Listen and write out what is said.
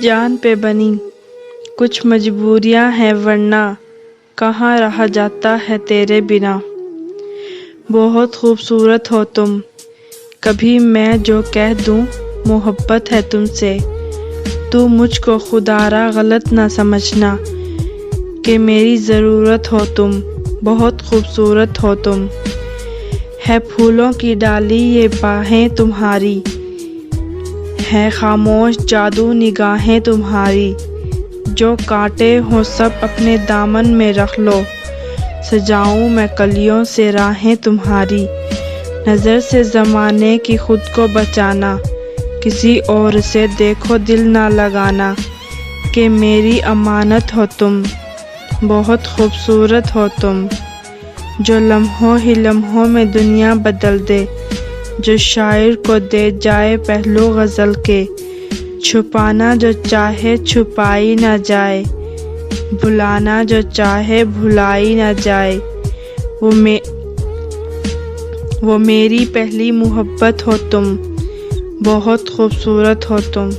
جان پہ بنی کچھ مجبوریاں ہیں ورنہ کہاں رہا جاتا ہے تیرے بنا۔ بہت خوبصورت ہو تم، کبھی میں جو کہہ دوں محبت ہے تم سے، تو مجھ کو خدارا غلط نہ سمجھنا کہ میری ضرورت ہو تم، بہت خوبصورت ہو تم۔ ہے پھولوں کی ڈالی یہ باہیں تمہاری، ہے خاموش جادو نگاہیں تمہاری، جو کانٹے ہوں سب اپنے دامن میں رکھ لو، سجاؤں میں کلیوں سے راہیں تمہاری۔ نظر سے زمانے کی خود کو بچانا، کسی اور سے دیکھو دل نہ لگانا، کہ میری امانت ہو تم، بہت خوبصورت ہو تم۔ جو لمحوں ہی لمحوں میں دنیا بدل دے، جو شاعر کو دے جائے پہلو غزل کے، چھپانا جو چاہے چھپائی نہ جائے، بھلانا جو چاہے بھلائی نہ جائے، وہ میری پہلی محبت ہو تم، بہت خوبصورت ہو تم۔